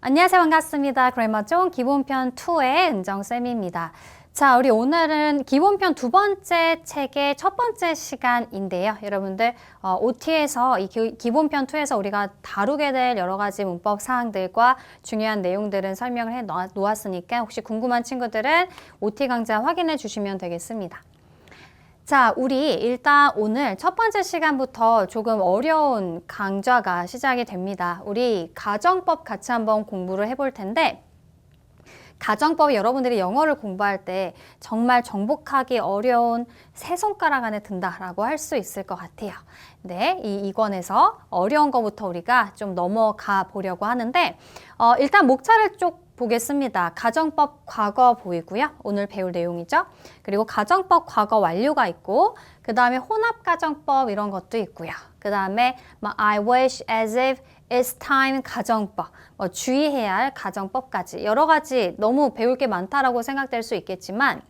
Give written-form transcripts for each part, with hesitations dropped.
안녕하세요. 반갑습니다. 그래머존 기본편 2의 은정쌤입니다. 자, 우리 오늘은 기본편 두 번째 책의 첫 번째 시간인데요. 여러분들 OT에서 이 기본편 2에서 우리가 다루게 될 여러 가지 문법 사항들과 중요한 내용들은 설명을 해 놓았으니까 혹시 궁금한 친구들은 OT 강좌 확인해 주시면 되겠습니다. 자, 우리 일단 오늘 첫 번째 시간부터 조금 어려운 강좌가 시작이 됩니다. 우리 가정법 같이 한번 공부를 해볼 텐데, 가정법이 여러분들이 영어를 공부할 때 정말 정복하기 어려운 세 손가락 안에 든다라고 할 수 있을 것 같아요. 네, 이 권에서 어려운 거부터 우리가 좀 넘어가 보려고 하는데, 일단 목차를 쭉 보겠습니다. 가정법 과거 보이고요. 오늘 배울 내용이죠. 그리고 가정법 과거 완료가 있고, 그 다음에 혼합가정법 이런 것도 있고요. 그 다음에 I wish as if it's time 가정법, 주의해야 할 가정법까지 여러 가지 너무 배울 게 많다라고 생각될 수 있겠지만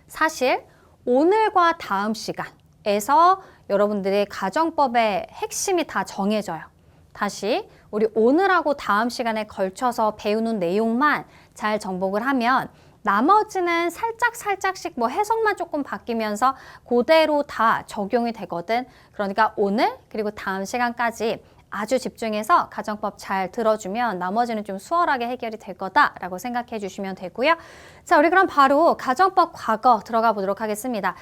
사실 오늘과 다음 시간에서 여러분들의 가정법의 핵심이 다 정해져요. 다시 우리 오늘하고 다음 시간에 걸쳐서 배우는 내용만 잘 정복을 하면 나머지는 살짝씩 해석만 조금 바뀌면서 그대로 다 적용이 되거든. 그러니까 오늘 그리고 다음 시간까지 아주 집중해서 가정법 잘 들어주면 나머지는 좀 수월하게 해결이 될 거다라고 생각해 주시면 되고요. 자, 우리 그럼 바로 가정법 과거 들어가 보도록 하겠습니다.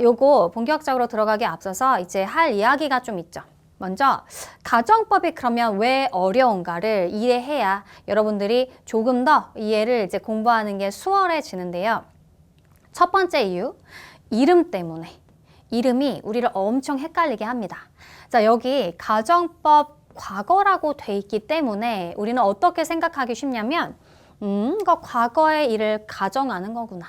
요거 본격적으로 들어가기 앞서서 이제 할 이야기가 좀 있죠. 먼저 가정법이 그러면 왜 어려운가를 이해해야 여러분들이 조금 더 이해를 이제 공부하는 게 수월해지는데요. 첫 번째 이유, 이름 때문에. 이름이 우리를 엄청 헷갈리게 합니다. 자, 여기 가정법 과거라고 돼 있기 때문에 우리는 어떻게 생각하기 쉽냐면 이거 과거의 일을 가정하는 거구나.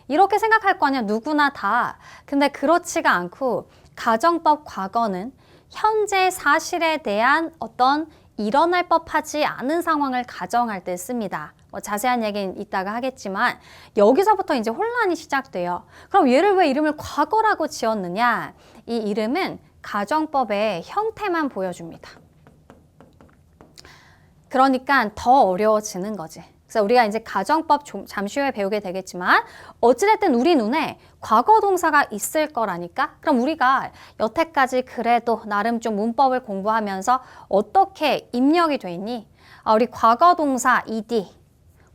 이렇게 생각할 거 아니야, 누구나 다. 근데 그렇지가 않고 가정법 과거는 현재 사실에 대한 어떤 일어날 법하지 않은 상황을 가정할 때 씁니다. 자세한 얘기는 이따가 하겠지만 여기서부터 이제 혼란이 시작돼요. 그럼 얘를 왜 이름을 과거라고 지었느냐? 이 이름은 가정법의 형태만 보여줍니다. 그러니까 더 어려워지는 거지. 그래서 우리가 이제 가정법 잠시 후에 배우게 되겠지만 어찌됐든 우리 눈에 과거 동사가 있을 거라니까? 그럼 우리가 여태까지 그래도 나름 좀 문법을 공부하면서 어떻게 입력이 돼 있니? 우리 과거 동사 ed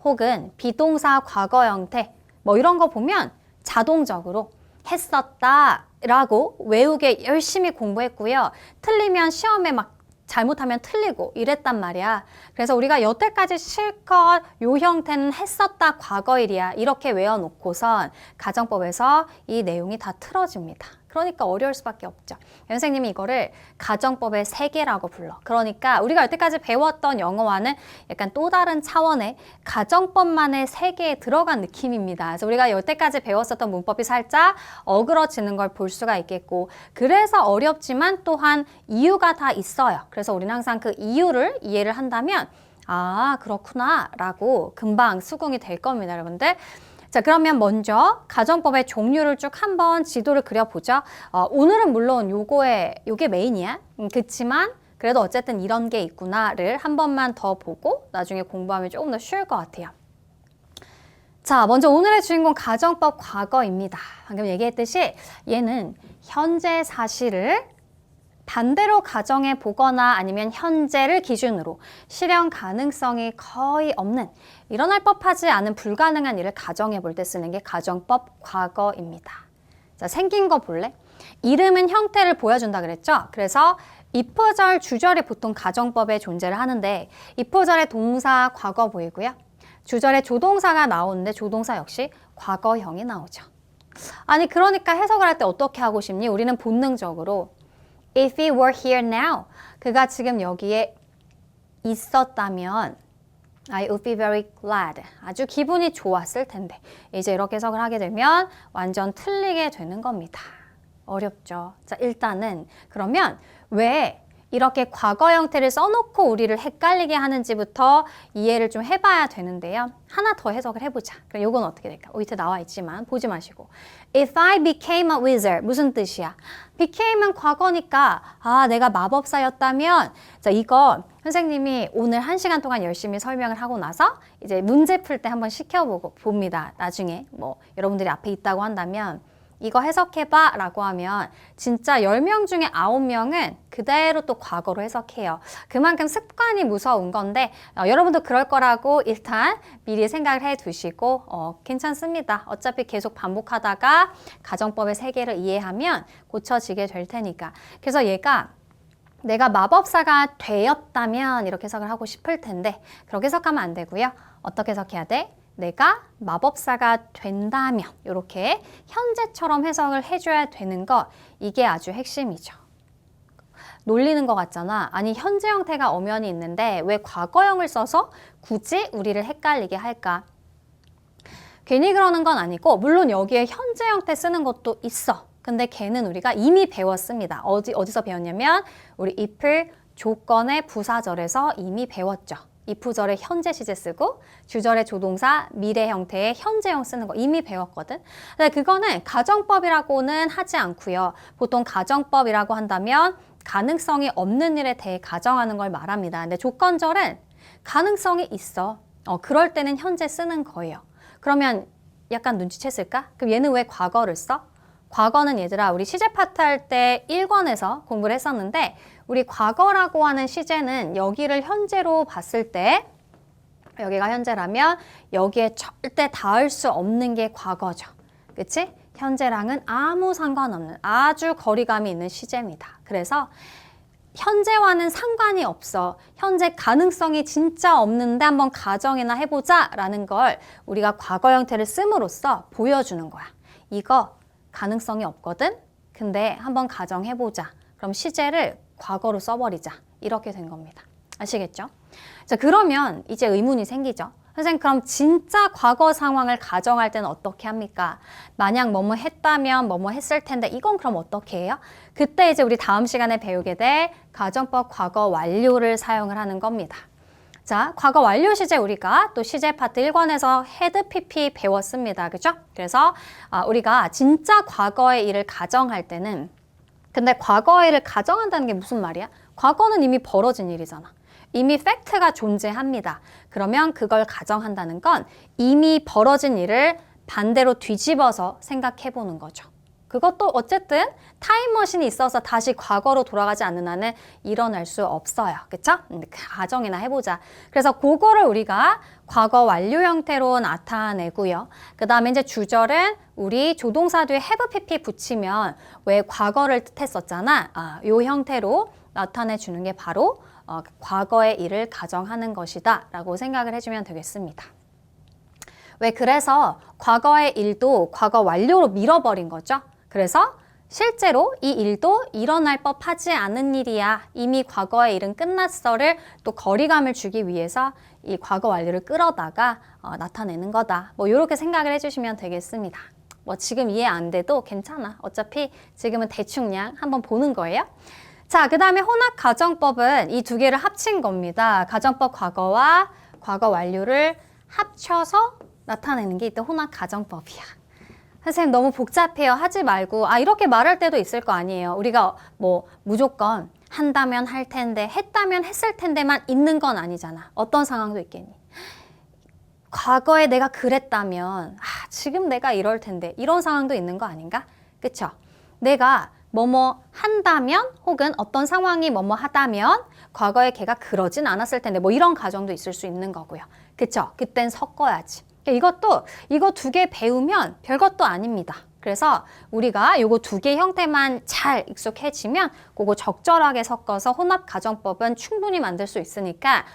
혹은 비동사 과거 형태 이런 거 보면 자동적으로 했었다 라고 외우게 열심히 공부했고요. 틀리면 시험에 막 잘못하면 틀리고 이랬단 말이야. 그래서 우리가 여태까지 실컷 요 형태는 했었다 과거일이야 이렇게 외워놓고선 가정법에서 이 내용이 다 틀어집니다. 그러니까 어려울 수밖에 없죠. 선생님이 이거를 가정법의 세계라고 불러. 그러니까 우리가 여태까지 배웠던 영어와는 약간 또 다른 차원의 가정법만의 세계에 들어간 느낌입니다. 그래서 우리가 여태까지 배웠었던 문법이 살짝 어그러지는 걸 볼 수가 있겠고, 그래서 어렵지만 또한 이유가 다 있어요. 그래서 우리는 항상 그 이유를 이해를 한다면 아, 그렇구나 라고 금방 수긍이 될 겁니다, 여러분들. 자, 그러면 먼저 가정법의 종류를 쭉 한번 지도를 그려보죠. 오늘은 물론 요게 메인이야. 그치만 그래도 어쨌든 이런 게 있구나를 한 번만 더 보고 나중에 공부하면 조금 더 쉬울 것 같아요. 자, 먼저 오늘의 주인공 가정법 과거입니다. 방금 얘기했듯이 얘는 현재 사실을 반대로 가정해 보거나 아니면 현재를 기준으로 실현 가능성이 거의 없는, 일어날 법하지 않은 불가능한 일을 가정해 볼 때 쓰는 게 가정법 과거입니다. 자, 생긴 거 볼래? 이름은 형태를 보여준다 그랬죠? 그래서 if절, 주절이 보통 가정법에 존재를 하는데 if절의 동사 과거 보이고요. 주절에 조동사가 나오는데 조동사 역시 과거형이 나오죠. 아니, 그러니까 해석을 할 때 어떻게 하고 싶니? 우리는 본능적으로 If he were here now, 그가 지금 여기에 있었다면 I would be very glad. 아주 기분이 좋았을 텐데. 이제 이렇게 해석을 하게 되면 완전 틀리게 되는 겁니다. 어렵죠. 자, 일단은 그러면 왜 이렇게 과거 형태를 써놓고 우리를 헷갈리게 하는지부터 이해를 좀 해봐야 되는데요. 하나 더 해석을 해보자. 그럼 이건 어떻게 될까? 밑에 나와 있지만 보지 마시고. If I became a wizard. 무슨 뜻이야? became은 과거니까 내가 마법사였다면 자, 이거 선생님이 오늘 1시간 동안 열심히 설명을 하고 나서 이제 문제 풀 때 한번 시켜보고 봅니다. 나중에 뭐 여러분들이 앞에 있다고 한다면 이거 해석해봐 라고 하면 진짜 10명 중에 9명은 그대로 또 과거로 해석해요. 그만큼 습관이 무서운 건데 여러분도 그럴 거라고 일단 미리 생각을 해 두시고 괜찮습니다. 어차피 계속 반복하다가 가정법의 세계를 이해하면 고쳐지게 될 테니까. 그래서 얘가 내가 마법사가 되었다면 이렇게 해석을 하고 싶을 텐데 그렇게 해석하면 안 되고요. 어떻게 해석해야 돼? 내가 마법사가 된다면 이렇게 현재처럼 해석을 해줘야 되는 거 이게 아주 핵심이죠. 놀리는 것 같잖아. 아니 현재 형태가 엄연히 있는데 왜 과거형을 써서 굳이 우리를 헷갈리게 할까? 괜히 그러는 건 아니고 물론 여기에 현재 형태 쓰는 것도 있어. 근데 걔는 우리가 이미 배웠습니다. 어디서 배웠냐면 우리 if을 조건의 부사절에서 이미 배웠죠. if절에 현재 시제 쓰고 주절에 조동사 미래 형태의 현재형 쓰는 거 이미 배웠거든. 근데 그거는 가정법이라고는 하지 않고요. 보통 가정법이라고 한다면 가능성이 없는 일에 대해 가정하는 걸 말합니다. 근데 조건절은 가능성이 있어. 그럴 때는 현재 쓰는 거예요. 그러면 약간 눈치챘을까? 그럼 얘는 왜 과거를 써? 과거는 얘들아 우리 시제 파트 할 때 1권에서 공부를 했었는데 우리 과거라고 하는 시제는 여기를 현재로 봤을 때 여기가 현재라면 여기에 절대 닿을 수 없는 게 과거죠. 그치? 현재랑은 아무 상관없는 아주 거리감이 있는 시제입니다. 그래서 현재와는 상관이 없어. 현재 가능성이 진짜 없는데 한번 가정이나 해보자 라는 걸 우리가 과거 형태를 씀으로써 보여주는 거야. 이거 가능성이 없거든? 근데 한번 가정해보자. 그럼 시제를 과거로 써버리자. 이렇게 된 겁니다. 아시겠죠? 자, 그러면 이제 의문이 생기죠. 선생님, 그럼 진짜 과거 상황을 가정할 때는 어떻게 합니까? 만약 뭐뭐 했다면 뭐뭐 했을 텐데 이건 그럼 어떻게 해요? 그때 이제 우리 다음 시간에 배우게 될 가정법 과거 완료를 사용을 하는 겁니다. 자, 과거 완료 시제 우리가 또 시제 파트 1권에서 헤드 PP 배웠습니다. 그죠? 그래서 우리가 진짜 과거의 일을 가정할 때는 근데 과거의 일을 가정한다는 게 무슨 말이야? 과거는 이미 벌어진 일이잖아. 이미 팩트가 존재합니다. 그러면 그걸 가정한다는 건 이미 벌어진 일을 반대로 뒤집어서 생각해 보는 거죠. 그것도 어쨌든 타임머신이 있어서 다시 과거로 돌아가지 않는 한은 일어날 수 없어요. 그쵸? 가정이나 해보자. 그래서 그거를 우리가 과거 완료 형태로 나타내고요. 그 다음에 이제 주절은 우리 조동사 뒤에 have pp 붙이면 왜 과거를 뜻했었잖아. 요 형태로 나타내 주는 게 바로 과거의 일을 가정하는 것이다 라고 생각을 해주면 되겠습니다. 왜 그래서 과거의 일도 과거 완료로 밀어버린 거죠. 그래서 실제로 이 일도 일어날 법하지 않은 일이야. 이미 과거의 일은 끝났어를 또 거리감을 주기 위해서 이 과거 완료를 끌어다가 나타내는 거다. 뭐 이렇게 생각을 해주시면 되겠습니다. 뭐 지금 이해 안 돼도 괜찮아. 어차피 지금은 대충 그냥 한번 보는 거예요. 자, 그 다음에 혼합 가정법은 이 두 개를 합친 겁니다. 가정법 과거와 과거 완료를 합쳐서 나타내는 게 이때 혼합 가정법이야. 선생님 너무 복잡해요. 하지 말고 이렇게 말할 때도 있을 거 아니에요. 우리가 뭐 무조건 한다면 할 텐데 했다면 했을 텐데만 있는 건 아니잖아. 어떤 상황도 있겠니? 과거에 내가 그랬다면 지금 내가 이럴 텐데 이런 상황도 있는 거 아닌가? 그쵸? 내가 뭐뭐 한다면 혹은 어떤 상황이 뭐뭐 하다면 과거에 걔가 그러진 않았을 텐데 뭐 이런 가정도 있을 수 있는 거고요. 그쵸? 그땐 섞어야지. 이거 두 개 배우면 별것도 아닙니다. 그래서 우리가 이거 두 개 형태만 잘 익숙해지면 그거 적절하게 섞어서 혼합 가정법은 충분히 만들 수 있으니까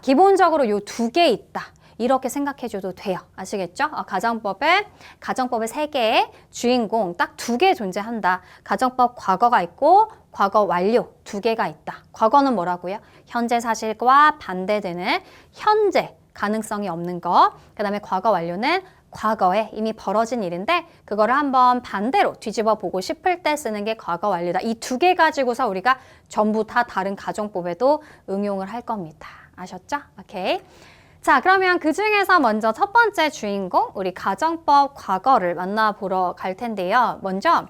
기본적으로 요 두 개 있다. 이렇게 생각해줘도 돼요. 아시겠죠? 가정법의 세 개의 주인공 딱 두 개 존재한다. 가정법 과거가 있고 과거 완료 두 개가 있다. 과거는 뭐라고요? 현재 사실과 반대되는 현재 가능성이 없는 거. 그 다음에 과거 완료는 과거에 이미 벌어진 일인데 그거를 한번 반대로 뒤집어 보고 싶을 때 쓰는 게 과거 완료다. 이 두 개 가지고서 우리가 전부 다 다른 가정법에도 응용을 할 겁니다. 아셨죠? 오케이. 자, 그러면 그 중에서 먼저 첫 번째 주인공, 우리 가정법 과거를 만나보러 갈 텐데요. 먼저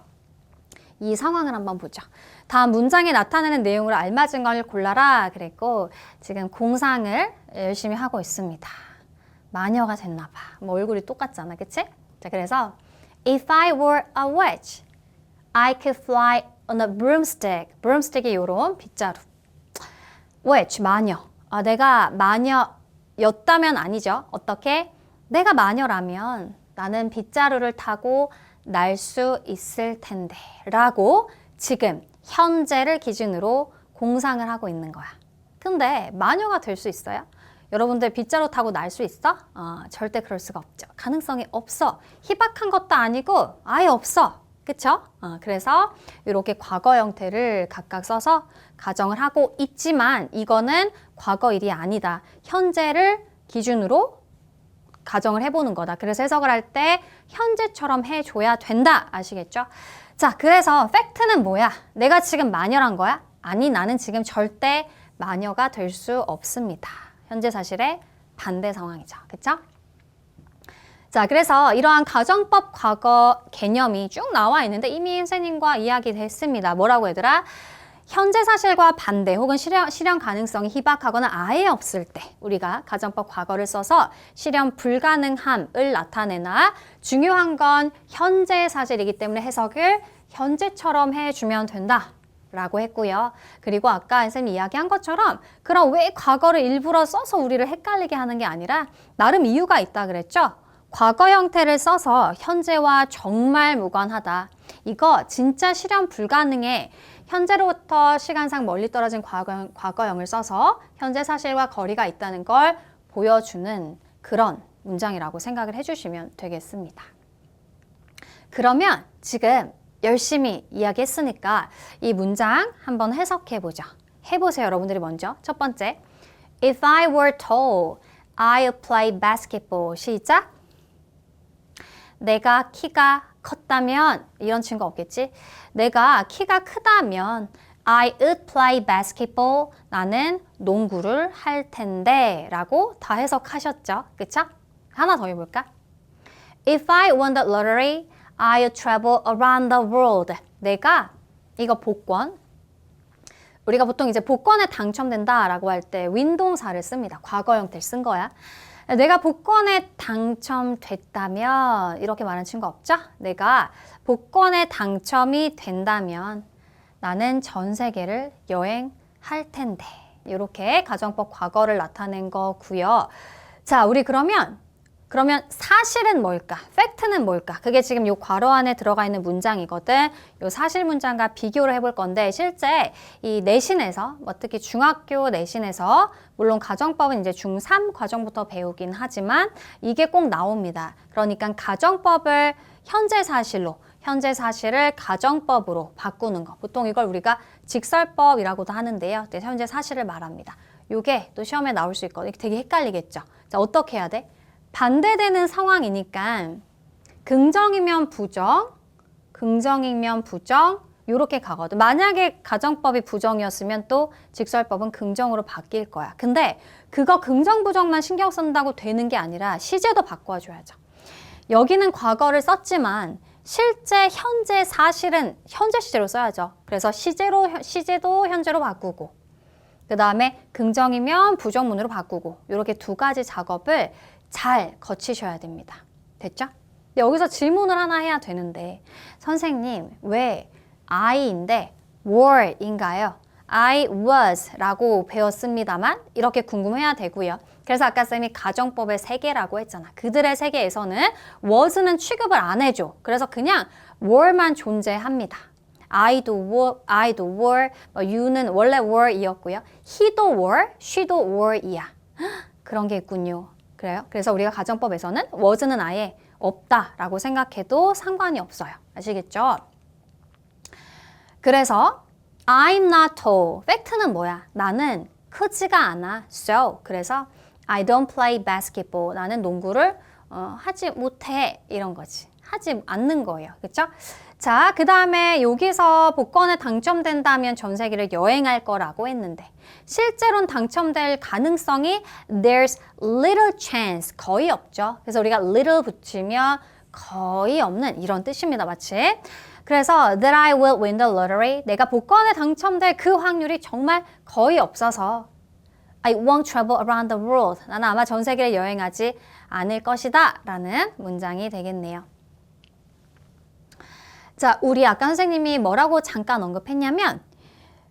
이 상황을 한번 보죠. 다음 문장에 나타나는 내용으로 알맞은 걸 골라라 그랬고 지금 공상을 열심히 하고 있습니다. 마녀가 됐나 봐. 뭐 얼굴이 똑같잖아, 그치? 자, 그래서 If I were a witch, I could fly on a broomstick. broomstick이 요런 빗자루. witch, 마녀. 내가 마녀였다면 아니죠. 어떻게? 내가 마녀라면 나는 빗자루를 타고 날 수 있을 텐데 라고 지금 현재를 기준으로 공상을 하고 있는 거야. 근데 마녀가 될 수 있어요? 여러분들 빗자루 타고 날 수 있어? 절대 그럴 수가 없죠. 가능성이 없어. 희박한 것도 아니고 아예 없어. 그쵸? 그래서 이렇게 과거 형태를 각각 써서 가정을 하고 있지만 이거는 과거 일이 아니다. 현재를 기준으로 가정을 해보는 거다. 그래서 해석을 할 때 현재처럼 해줘야 된다. 아시겠죠? 자, 그래서 팩트는 뭐야? 내가 지금 마녀란 거야? 아니, 나는 지금 절대 마녀가 될 수 없습니다. 현재 사실의 반대 상황이죠. 그쵸? 자, 그래서 이러한 가정법 과거 개념이 쭉 나와 있는데 이미 선생님과 이야기했습니다. 뭐라고 얘들아? 현재 사실과 반대 혹은 실현 가능성이 희박하거나 아예 없을 때 우리가 가정법 과거를 써서 실현 불가능함을 나타내나 중요한 건 현재 사실이기 때문에 해석을 현재처럼 해주면 된다. 라고 했고요. 그리고 아까 선생님이 이야기한 것처럼 그럼 왜 과거를 일부러 써서 우리를 헷갈리게 하는 게 아니라 나름 이유가 있다 그랬죠? 과거 형태를 써서 현재와 정말 무관하다. 이거 진짜 실현 불가능해. 현재로부터 시간상 멀리 떨어진 과거형을 써서 현재 사실과 거리가 있다는 걸 보여주는 그런 문장이라고 생각을 해주시면 되겠습니다. 그러면 지금 열심히 이야기했으니까 이 문장 한번 해석해보죠. 해보세요, 여러분들이 먼저. 첫 번째, If I were tall, I'd play basketball. 시작. 내가 키가 컸다면 이런 친구 없겠지? 내가 키가 크다면 I would play basketball. 나는 농구를 할 텐데 라고 다 해석하셨죠? 그쵸? 하나 더 해볼까? If I won the lottery, I'll travel around the world. 내가 이거 복권. 우리가 보통 이제 복권에 당첨된다 라고 할 때 win 동사를 씁니다. 과거 형태를 쓴 거야. 내가 복권에 당첨됐다면 이렇게 말하는 친구 없죠? 내가 복권에 당첨이 된다면 나는 전 세계를 여행할 텐데. 이렇게 가정법 과거를 나타낸 거고요. 자, 우리 그러면 사실은 뭘까? 팩트는 뭘까? 그게 지금 요 괄호 안에 들어가 있는 문장이거든. 요 사실 문장과 비교를 해볼 건데 실제 이 내신에서 특히 중학교 내신에서 물론 가정법은 이제 중3 과정부터 배우긴 하지만 이게 꼭 나옵니다. 그러니까 가정법을 현재 사실로 현재 사실을 가정법으로 바꾸는 거. 보통 이걸 우리가 직설법이라고도 하는데요. 현재 사실을 말합니다. 요게 또 시험에 나올 수 있거든요. 되게 헷갈리겠죠? 자, 어떻게 해야 돼? 반대되는 상황이니까 긍정이면 부정, 긍정이면 부정 이렇게 가거든. 만약에 가정법이 부정이었으면 또 직설법은 긍정으로 바뀔 거야. 근데 그거 긍정, 부정만 신경 쓴다고 되는 게 아니라 시제도 바꿔줘야죠. 여기는 과거를 썼지만 실제 현재 사실은 현재 시제로 써야죠. 그래서 시제도 현재로 바꾸고 그 다음에 긍정이면 부정문으로 바꾸고 이렇게 두 가지 작업을 잘 거치셔야 됩니다. 됐죠? 여기서 질문을 하나 해야 되는데 선생님 왜 I인데 were인가요? I was 라고 배웠습니다만 이렇게 궁금해야 되고요. 그래서 아까 쌤이 가정법의 세계라고 했잖아. 그들의 세계에서는 was는 취급을 안 해줘. 그래서 그냥 were만 존재합니다. I도 were, you는 원래 were이었고요. he도 were, she도 were이야. 그런 게 있군요. 그래요? 그래서 우리가 가정법에서는 was는 아예 없다라고 생각해도 상관이 없어요. 아시겠죠? 그래서 I'm not tall. 팩트는 뭐야? 나는 크지가 않아. So, 그래서 I don't play basketball. 나는 농구를 하지 못해 이런 거지. 하지 않는 거예요. 그렇죠? 자, 그 다음에 여기서 복권에 당첨된다면 전 세계를 여행할 거라고 했는데 실제로는 당첨될 가능성이 there's little chance, 거의 없죠. 그래서 우리가 little 붙이면 거의 없는 이런 뜻입니다. 마치. 그래서 that I will win the lottery, 내가 복권에 당첨될 그 확률이 정말 거의 없어서 I won't travel around the world, 나는 아마 전 세계를 여행하지 않을 것이다 라는 문장이 되겠네요. 자, 우리 아까 선생님이 뭐라고 잠깐 언급했냐면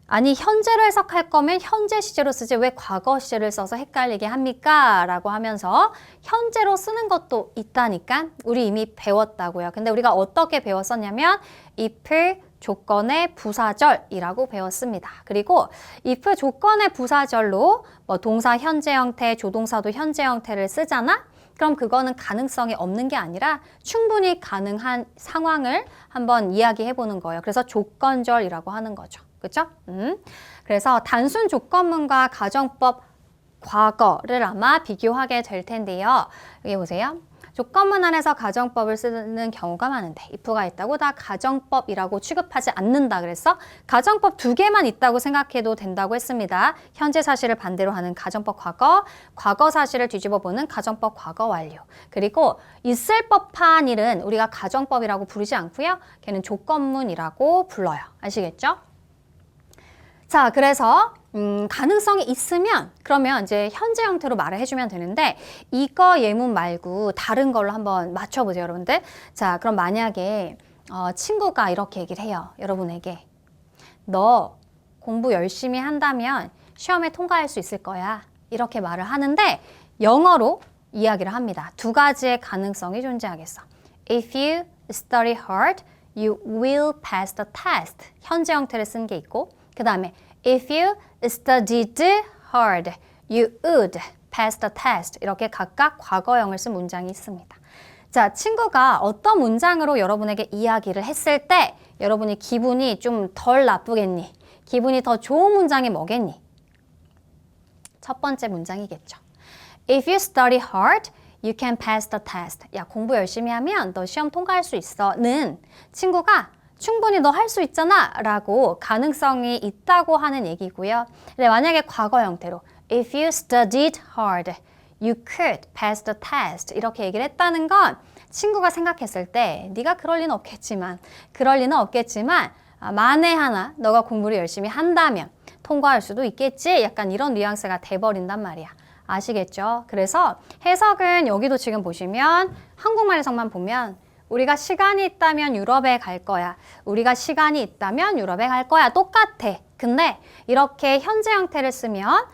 아니 현재로 해석할 거면 현재 시제로 쓰지 왜 과거 시제를 써서 헷갈리게 합니까? 라고 하면서 현재로 쓰는 것도 있다니까 우리 이미 배웠다고요. 근데 우리가 어떻게 배웠었냐면 if 조건의 부사절이라고 배웠습니다. 그리고 if 조건의 부사절로 뭐 동사 현재 형태, 조동사도 현재 형태를 쓰잖아? 그럼 그거는 가능성이 없는 게 아니라 충분히 가능한 상황을 한번 이야기해 보는 거예요. 그래서 조건절이라고 하는 거죠. 그렇죠? 그래서 단순 조건문과 가정법 과거를 아마 비교하게 될 텐데요. 여기 보세요. 조건문 안에서 가정법을 쓰는 경우가 많은데 if가 있다고 다 가정법이라고 취급하지 않는다 그래서 가정법 2개만 있다고 생각해도 된다고 했습니다. 현재 사실을 반대로 하는 가정법 과거, 과거 사실을 뒤집어보는 가정법 과거 완료. 그리고 있을 법한 일은 우리가 가정법이라고 부르지 않고요. 걔는 조건문이라고 불러요. 아시겠죠? 자, 그래서 가능성이 있으면 그러면 이제 현재 형태로 말을 해주면 되는데 이거 예문 말고 다른 걸로 한번 맞춰보세요, 여러분들. 자, 그럼 만약에 친구가 이렇게 얘기를 해요, 여러분에게. 너 공부 열심히 한다면 시험에 통과할 수 있을 거야. 이렇게 말을 하는데 영어로 이야기를 합니다. 2가지의 가능성이 존재하겠어. If you study hard, you will pass the test. 현재 형태를 쓴 게 있고 그 다음에 if you studied hard, you would pass the test. 이렇게 각각 과거형을 쓴 문장이 있습니다. 자, 친구가 어떤 문장으로 여러분에게 이야기를 했을 때 여러분이 기분이 좀 덜 나쁘겠니? 기분이 더 좋은 문장이 뭐겠니? 첫 번째 문장이겠죠. If you study hard, you can pass the test. 야, 공부 열심히 하면 너 시험 통과할 수 있어. 는 친구가 충분히 너 할 수 있잖아 라고 가능성이 있다고 하는 얘기고요. 근데 만약에 과거 형태로 If you studied hard, you could pass the test 이렇게 얘기를 했다는 건 친구가 생각했을 때 네가 그럴 리는 없겠지만 만에 하나 너가 공부를 열심히 한다면 통과할 수도 있겠지 약간 이런 뉘앙스가 돼버린단 말이야. 아시겠죠? 그래서 해석은 여기도 지금 보시면 한국말 해석만 보면 우리가 시간이 있다면 유럽에 갈 거야. 우리가 시간이 있다면 유럽에 갈 거야. 똑같아. 근데 이렇게 현재 형태를 쓰면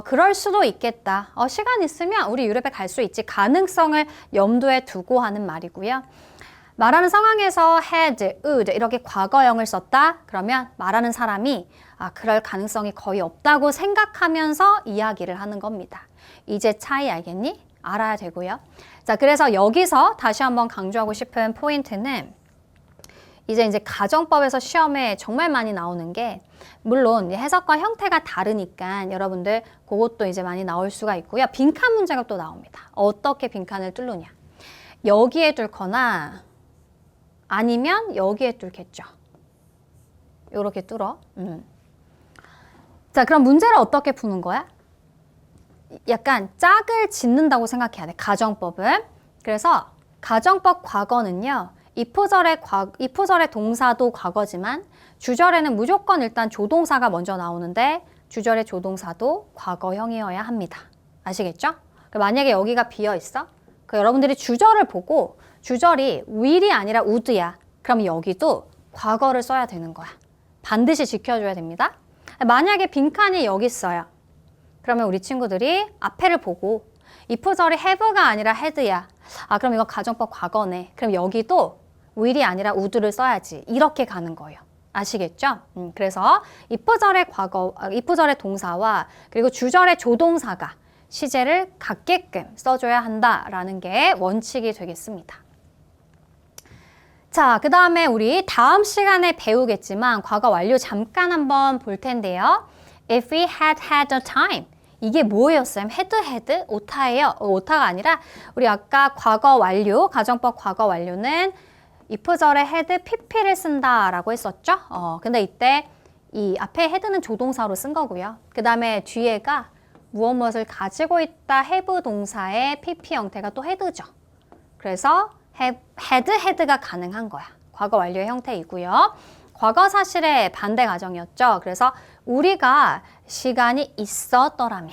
그럴 수도 있겠다. 시간 있으면 우리 유럽에 갈 수 있지. 가능성을 염두에 두고 하는 말이고요. 말하는 상황에서 had, would 이렇게 과거형을 썼다. 그러면 말하는 사람이 그럴 가능성이 거의 없다고 생각하면서 이야기를 하는 겁니다. 이제 차이 알겠니? 알아야 되고요. 자, 그래서 여기서 다시 한번 강조하고 싶은 포인트는 이제 가정법에서 시험에 정말 많이 나오는 게 물론 해석과 형태가 다르니까 여러분들 그것도 이제 많이 나올 수가 있고요. 빈칸 문제가 또 나옵니다. 어떻게 빈칸을 뚫느냐. 여기에 뚫거나 아니면 여기에 뚫겠죠. 요렇게 뚫어. 자, 그럼 문제를 어떻게 푸는 거야? 약간 짝을 짓는다고 생각해야 돼. 가정법은. 그래서 가정법 과거는요. if절의 동사도 과거지만 주절에는 무조건 일단 조동사가 먼저 나오는데 주절의 조동사도 과거형이어야 합니다. 아시겠죠? 만약에 여기가 비어있어? 여러분들이 주절을 보고 주절이 will이 아니라 would야. 그럼 여기도 과거를 써야 되는 거야. 반드시 지켜줘야 됩니다. 만약에 빈칸이 여기 있어요. 그러면 우리 친구들이 앞에를 보고 if절이 have가 아니라 had야. 그럼 이거 가정법 과거네. 그럼 여기도 will이 아니라 would를 써야지. 이렇게 가는 거예요. 아시겠죠? 그래서 if절의 동사와 그리고 주절의 조동사가 시제를 갖게끔 써줘야 한다라는 게 원칙이 되겠습니다. 자, 그 다음에 우리 다음 시간에 배우겠지만 과거 완료 잠깐 한번 볼 텐데요. If we had had the time, 이게 뭐예요, 쌤? 헤드? 오타예요? 오타가 아니라 우리 아까 과거 완료, 가정법 과거 완료는 if절에 헤드 pp를 쓴다라고 했었죠? 근데 이때 이 앞에 헤드는 조동사로 쓴 거고요. 그 다음에 뒤에가 무엇을 가지고 있다 have 동사의 pp 형태가 또 헤드죠. 그래서 헤드가 가능한 거야. 과거 완료의 형태이고요. 과거 사실의 반대 가정이었죠. 그래서 우리가 시간이 있었더라면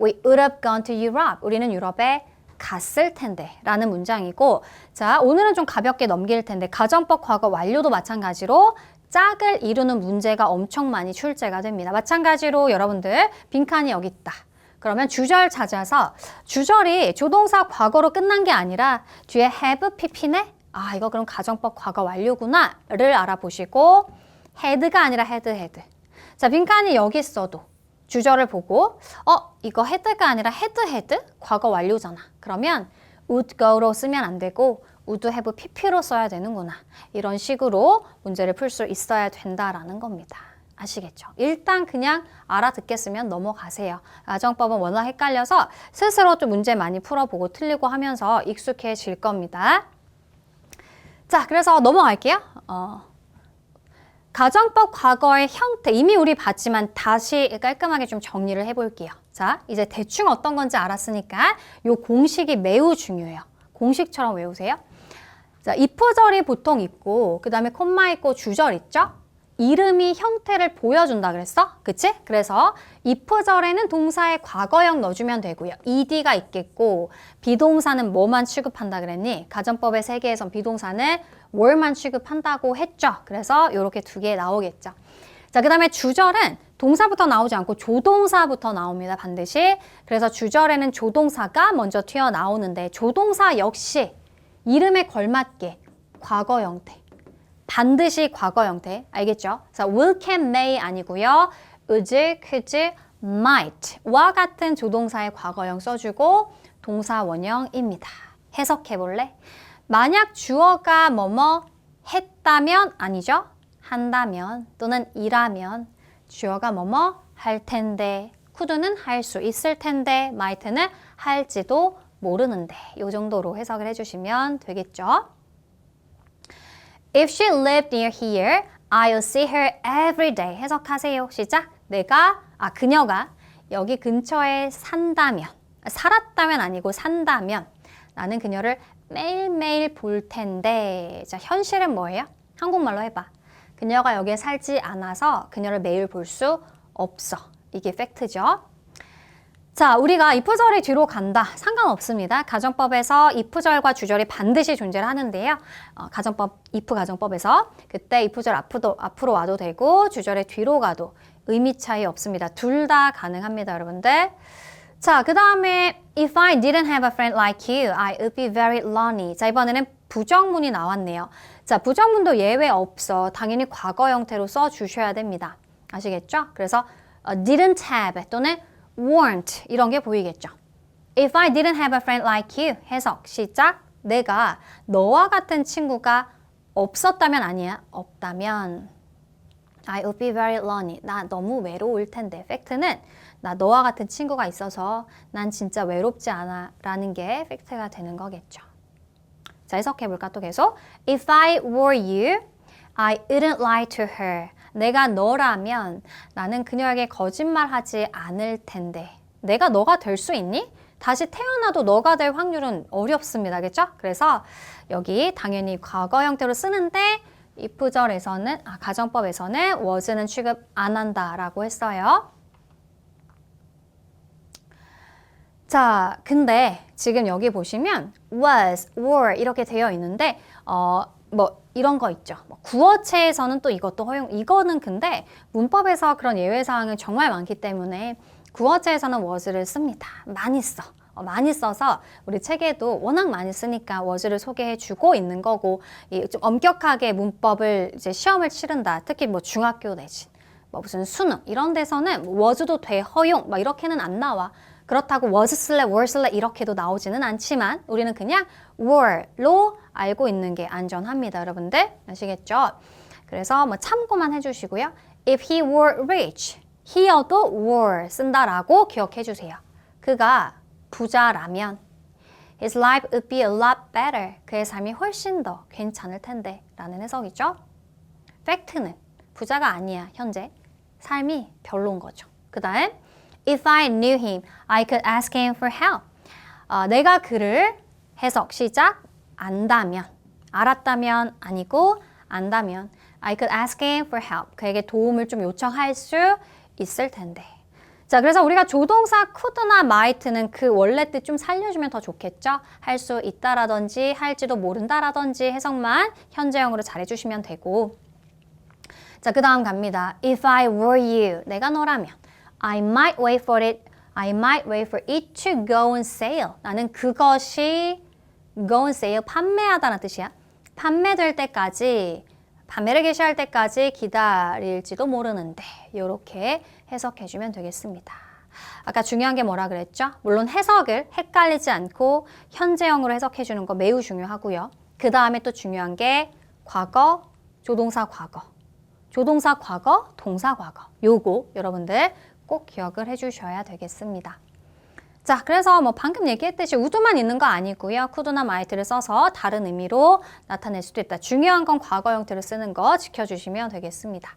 We would have gone to Europe. 우리는 유럽에 갔을 텐데 라는 문장이고 자 오늘은 좀 가볍게 넘길 텐데 가정법 과거 완료도 마찬가지로 짝을 이루는 문제가 엄청 많이 출제가 됩니다. 마찬가지로 여러분들 빈칸이 여기 있다. 그러면 주절 찾아서 주절이 조동사 과거로 끝난 게 아니라 뒤에 have pp네? 아 이거 그럼 가정법 과거 완료구나 를 알아보시고 had가 아니라 had. 자 빈칸이 여기 있어도 주절을 보고 이거 had가 아니라 had 과거 완료잖아. 그러면 would go로 쓰면 안 되고 would have pp로 써야 되는구나. 이런 식으로 문제를 풀 수 있어야 된다라는 겁니다. 아시겠죠? 일단 그냥 알아듣겠으면 넘어가세요. 가정법은 워낙 헷갈려서 스스로 좀 문제 많이 풀어보고 틀리고 하면서 익숙해질 겁니다. 자, 그래서 넘어갈게요. 가정법 과거의 형태 이미 우리 봤지만 다시 깔끔하게 좀 정리를 해볼게요. 자, 이제 대충 어떤 건지 알았으니까 이 공식이 매우 중요해요. 공식처럼 외우세요. 자, if절이 보통 있고 그 다음에 콤마 있고 주절 있죠? 이름이 형태를 보여준다 그랬어? 그치? 그래서 if절에는 동사의 과거형 넣어주면 되고요. ed가 있겠고 비동사는 뭐만 취급한다 그랬니? 가정법의 세계에선 비동사는 were만 취급한다고 했죠. 그래서 이렇게 두 개 나오겠죠. 자, 그 다음에 주절은 동사부터 나오지 않고 조동사부터 나옵니다. 반드시. 그래서 주절에는 조동사가 먼저 튀어나오는데 조동사 역시 이름에 걸맞게 과거 형태. 반드시 과거 형태. 알겠죠? 자, will, can, may 아니고요. would, could, might 와 같은 조동사의 과거형 써주고 동사 원형입니다. 해석해 볼래? 만약 주어가 뭐뭐 했다면 아니죠? 한다면 또는 이라면 주어가 뭐뭐 할 텐데 could는 할 수 있을 텐데 might는 할지도 모르는데 이 정도로 해석을 해주시면 되겠죠? If she lived near here, I'll see her every day. 해석하세요. 시작. 그녀가 여기 근처에 산다면, 살았다면 아니고 산다면 나는 그녀를 매일매일 볼 텐데. 자, 현실은 뭐예요? 한국말로 해봐. 그녀가 여기에 살지 않아서 그녀를 매일 볼 수 없어. 이게 팩트죠. 자, 우리가 if절이 뒤로 간다. 상관없습니다. 가정법에서 if절과 주절이 반드시 존재를 하는데요. if 가정법에서 그때 if절 앞으로 와도 되고 주절의 뒤로 가도 의미 차이 없습니다. 둘 다 가능합니다, 여러분들. 자, 그 다음에 If I didn't have a friend like you, I would be very lonely. 자, 이번에는 부정문이 나왔네요. 자, 부정문도 예외 없어. 당연히 과거 형태로 써주셔야 됩니다. 아시겠죠? 그래서 didn't have 또는 weren't 이런 게 보이겠죠. If I didn't have a friend like you 해석 시작. 내가 너와 같은 친구가 없었다면 아니야. 없다면 I would be very lonely. 나 너무 외로울 텐데. 팩트는 나 너와 같은 친구가 있어서 난 진짜 외롭지 않아 라는 게 팩트가 되는 거겠죠. 자, 해석해볼까 또 계속. If I were you, I wouldn't lie to her. 내가 너라면 나는 그녀에게 거짓말하지 않을 텐데. 내가 너가 될 수 있니? 다시 태어나도 너가 될 확률은 어렵습니다. 그렇죠? 그래서 여기 당연히 과거 형태로 쓰는데 if절에서는 가정법에서는 was는 취급 안 한다라고 했어요. 자, 근데 지금 여기 보시면 was, were 이렇게 되어 있는데 이런 거 있죠. 구어체에서는 또 이것도 허용, 이거는 근데 문법에서 그런 예외사항은 정말 많기 때문에 구어체에서는 was를 씁니다. 많이 써. 많이 써서 우리 책에도 워낙 많이 쓰니까 was를 소개해주고 있는 거고 좀 엄격하게 문법을 이제 시험을 치른다. 특히 중학교 내신, 무슨 수능 이런 데서는 was도 돼 허용 막 이렇게는 안 나와. 그렇다고 was 쓸래, were 쓸래 이렇게도 나오지는 않지만 우리는 그냥 were로 알고 있는 게 안전합니다. 여러분들 아시겠죠? 그래서 참고만 해주시고요. If he were rich, he어도 were 쓴다라고 기억해 주세요. 그가 부자라면 his life would be a lot better. 그의 삶이 훨씬 더 괜찮을 텐데 라는 해석이죠. 팩트는 부자가 아니야, 현재. 삶이 별로인 거죠. 그 다음 if I knew him, I could ask him for help. 내가 그를 해석, 시작, 안다면, 알았다면 아니고 안다면 I could ask him for help. 그에게 도움을 좀 요청할 수 있을 텐데. 자, 그래서 우리가 조동사 could나 might는 그 원래 뜻 좀 살려주면 더 좋겠죠? 할 수 있다라든지 할지도 모른다라든지 해석만 현재형으로 잘해주시면 되고. 자, 그 다음 갑니다. If I were you, 내가 너라면 I might wait for it to go on sale. 나는 그것이 go on sale, 판매하다는 뜻이야. 판매될 때까지, 판매를 개시할 때까지 기다릴지도 모르는데 이렇게 해석해주면 되겠습니다. 아까 중요한 게 뭐라 그랬죠? 물론 해석을 헷갈리지 않고 현재형으로 해석해주는 거 매우 중요하고요. 그 다음에 또 중요한 게 과거, 조동사 과거, 조동사 과거, 동사 과거. 요거 여러분들 꼭 기억을 해주셔야 되겠습니다. 자, 그래서 뭐 방금 얘기했듯이 would만 있는 거 아니고요. could나 might를 써서 다른 의미로 나타낼 수도 있다. 중요한 건 과거 형태를 쓰는 거 지켜주시면 되겠습니다.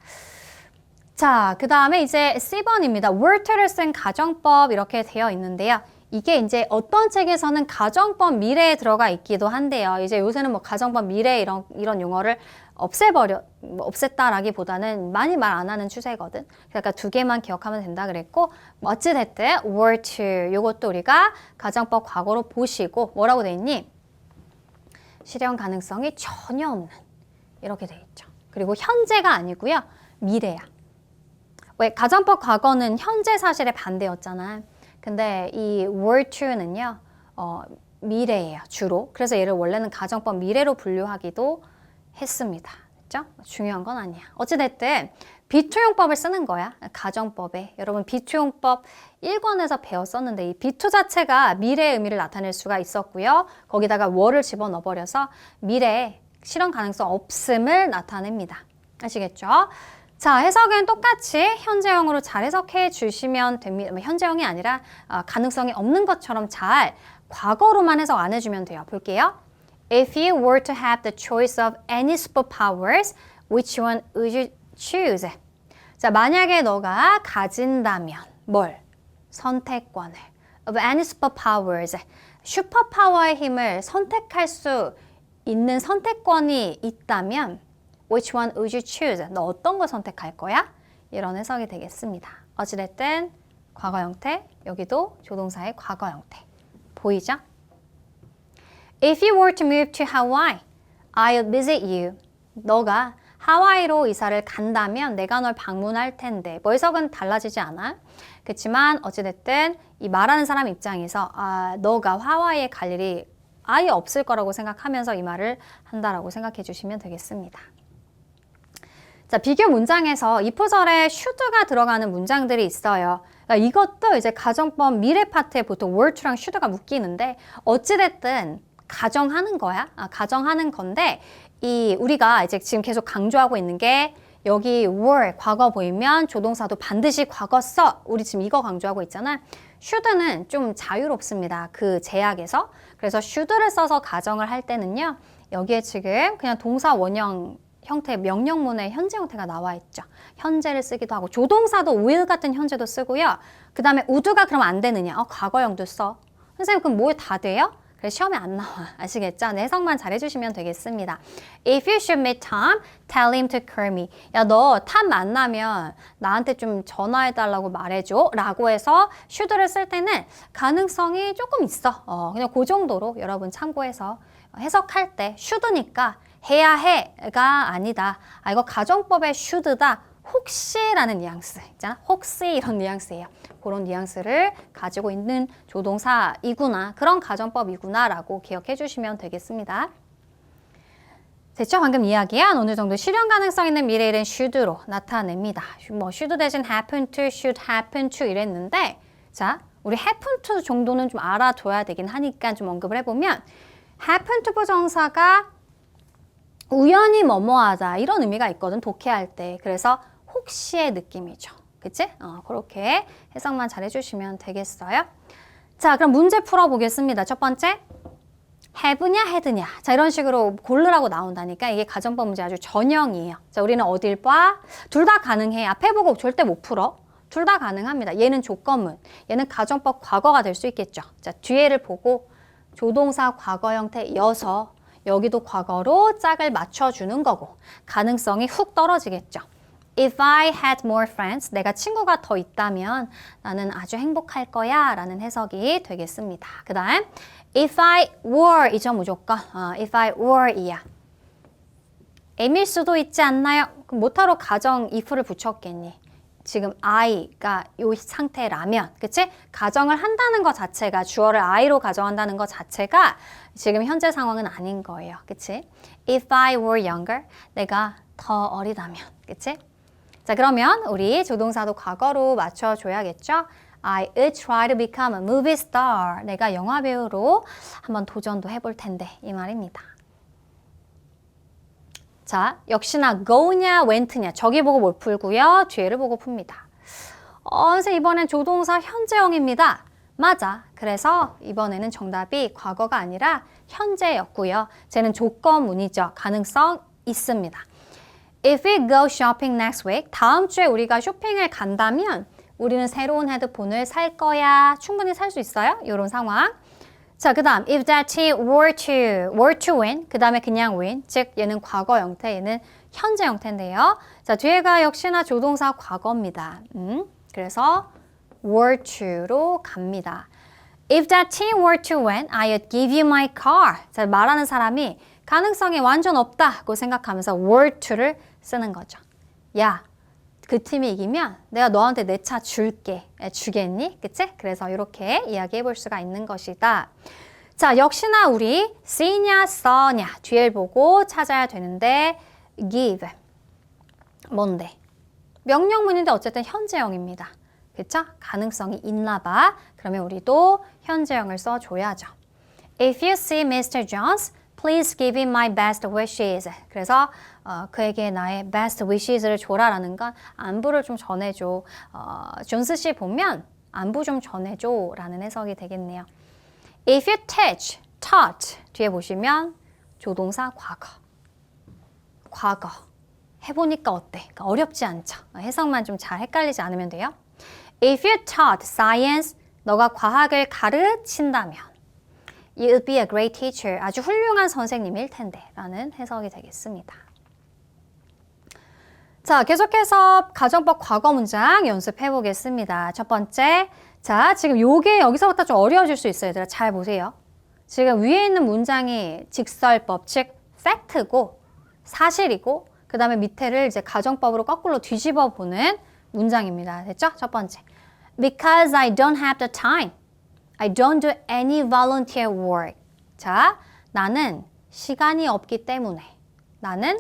자, 그 다음에 이제 C번입니다. were를 쓴 가정법 이렇게 되어 있는데요. 이게 이제 어떤 책에서는 가정법 미래에 들어가 있기도 한데요. 이제 요새는 뭐 가정법 미래 이런 용어를 없앴다라기보다는 많이 말 안 하는 추세거든. 그러니까 두 개만 기억하면 된다 그랬고, 어찌됐든 were to 요것도 우리가 가정법 과거로 보시고 뭐라고 돼 있니? 실현 가능성이 전혀 없는 이렇게 돼 있죠. 그리고 현재가 아니고요. 미래야. 왜? 가정법 과거는 현재 사실의 반대였잖아. 근데 이 were to는요. 미래예요. 주로. 그래서 얘를 원래는 가정법 미래로 분류하기도 했습니다. 그렇죠? 중요한 건 아니야. 어찌됐든 비투용법을 쓰는 거야. 가정법에. 여러분 비투용법 1권에서 배웠었는데 이 비투 자체가 미래의 의미를 나타낼 수가 있었고요. 거기다가 were를 집어넣어버려서 미래에 실현 가능성 없음을 나타냅니다. 아시겠죠? 자, 해석은 똑같이 현재형으로 잘 해석해 주시면 됩니다. 현재형이 아니라 가능성이 없는 것처럼 잘 과거로만 해석 안 해주면 돼요. 볼게요. If you were to have the choice of any superpowers, which one would you choose? 자, 만약에 너가 가진다면 뭘? 선택권을. Of any superpowers. 슈퍼파워의 힘을 선택할 수 있는 선택권이 있다면 Which one would you choose? 너 어떤 걸 선택할 거야? 이런 해석이 되겠습니다. 어찌됐든 과거 형태, 여기도 조동사의 과거 형태. 보이죠? If you were to move to Hawaii, I'll visit you. 너가 하와이로 이사를 간다면 내가 널 방문할 텐데. 뭐 해석은 달라지지 않아. 그렇지만 어찌됐든 이 말하는 사람 입장에서 너가 하와이에 갈 일이 아예 없을 거라고 생각하면서 이 말을 한다라고 생각해 주시면 되겠습니다. 자, 비교 문장에서 if절에 should가 들어가는 문장들이 있어요. 그러니까 이것도 이제 가정법 미래 파트에 보통 were to랑 should가 묶이는데 어찌됐든 가정하는 거야. 가정하는 건데 우리가 이제 지금 계속 강조하고 있는 게 여기 were 과거 보이면 조동사도 반드시 과거 써. 우리 지금 이거 강조하고 있잖아. should는 좀 자유롭습니다. 그 제약에서. 그래서 should를 써서 가정을 할 때는요. 여기에 지금 그냥 동사 원형 형태, 명령문의 현재 형태가 나와 있죠. 현재를 쓰기도 하고 조동사도 will 같은 현재도 쓰고요. 그 다음에 would가 그럼 안 되느냐? 과거형도 써. 선생님 그럼 뭐 다 돼요? 그래 시험에 안 나와. 아시겠죠? 네, 해석만 잘 해주시면 되겠습니다. If you should meet Tom, tell him to call me. 야, 너 탐 만나면 나한테 좀 전화해달라고 말해줘. 라고 해서 should를 쓸 때는 가능성이 조금 있어. 그냥 그 정도로 여러분 참고해서 해석할 때 should니까 해야 해가 아니다. 이거 가정법의 should다. 혹시라는 뉘앙스 있잖아. 혹시 이런 뉘앙스예요. 그런 뉘앙스를 가지고 있는 조동사이구나. 그런 가정법이구나 라고 기억해 주시면 되겠습니다. 됐죠? 방금 이야기한 어느 정도 실현 가능성 있는 미래일은 should로 나타냅니다. 뭐 should 대신 happen to, should happen to 이랬는데 자, 우리 happen to 정도는 좀 알아둬야 되긴 하니까 좀 언급을 해보면 happen to 부정사가 우연히 뭐뭐하다 이런 의미가 있거든. 독해할 때. 그래서 혹시의 느낌이죠. 그치? 그렇게 해석만 잘 해주시면 되겠어요. 자, 그럼 문제 풀어보겠습니다. 첫 번째. have냐, had냐. 자, 이런 식으로 고르라고 나온다니까 이게 가정법 문제 아주 전형이에요. 자, 우리는 어딜 봐? 둘 다 가능해. 앞에 보고 절대 못 풀어. 둘 다 가능합니다. 얘는 조건문, 얘는 가정법 과거가 될 수 있겠죠. 자, 뒤에를 보고 조동사 과거 형태여서 여기도 과거로 짝을 맞춰주는 거고 가능성이 훅 떨어지겠죠. If I had more friends, 내가 친구가 더 있다면 나는 아주 행복할 거야 라는 해석이 되겠습니다. 그 다음 If I were 이죠 무조건. If I were 이야. M일 수도 있지 않나요? 그럼 뭐하러 가정 if를 붙였겠니? 지금 I가 이 상태라면, 그치? 가정을 한다는 것 자체가, 주어를 I로 가정한다는 것 자체가 지금 현재 상황은 아닌 거예요. 그치? If I were younger, 내가 더 어리다면, 그치? 자, 그러면 우리 조동사도 과거로 맞춰줘야겠죠? I would try to become a movie star. 내가 영화 배우로 한번 도전도 해볼 텐데, 이 말입니다. 자, 역시나 go냐, went냐, 저기 보고 못 풀고요. 뒤에를 보고 풉니다. 선생님 이번엔 조동사 현재형입니다. 맞아. 그래서 이번에는 정답이 과거가 아니라 현재였고요. 쟤는 조건문이죠. 가능성 있습니다. If we go shopping next week, 다음 주에 우리가 쇼핑을 간다면 우리는 새로운 헤드폰을 살 거야. 충분히 살 수 있어요. 이런 상황. 자, 그 다음 if that team were to win, 그 다음에 그냥 win, 즉 얘는 과거 형태, 얘는 현재 형태인데요. 자, 뒤에가 역시나 조동사 과거입니다. 그래서 were to로 갑니다. If that team were to win, I would give you my car. 자, 말하는 사람이 가능성이 완전 없다고 생각하면서 were to를 쓰는 거죠. 야, 그 팀이 이기면 내가 너한테 내 차 줄게. 주겠니? 그치? 그래서 이렇게 이야기해 볼 수가 있는 것이다. 자, 역시나 우리 C냐, Saw냐 뒤를 보고 찾아야 되는데 give. 뭔데? 명령문인데 어쨌든 현재형입니다. 그쵸? 가능성이 있나 봐. 그러면 우리도 현재형을 써줘야죠. If you see Mr. Jones, please give him my best wishes. 그래서 그에게 나의 best wishes를 줘라라는 건 안부를 좀 전해줘. 존스 씨 보면 안부 좀 전해줘 라는 해석이 되겠네요. If you teach, taught 뒤에 보시면 조동사 과거. 과거. 해보니까 어때? 그러니까 어렵지 않죠. 해석만 좀 잘 헷갈리지 않으면 돼요. If you taught science, 너가 과학을 가르친다면 You would be a great teacher. 아주 훌륭한 선생님일 텐데 라는 해석이 되겠습니다. 자, 계속해서 가정법 과거 문장 연습해 보겠습니다. 첫 번째, 자, 지금 요게 여기서부터 좀 어려워질 수 있어요. 얘들아, 잘 보세요. 지금 위에 있는 문장이 직설법, 즉 팩트고 사실이고 그 다음에 밑에를 이제 가정법으로 거꾸로 뒤집어 보는 문장입니다. 됐죠? 첫 번째, Because I don't have the time. I don't do any volunteer work. 자, 나는 시간이 없기 때문에 나는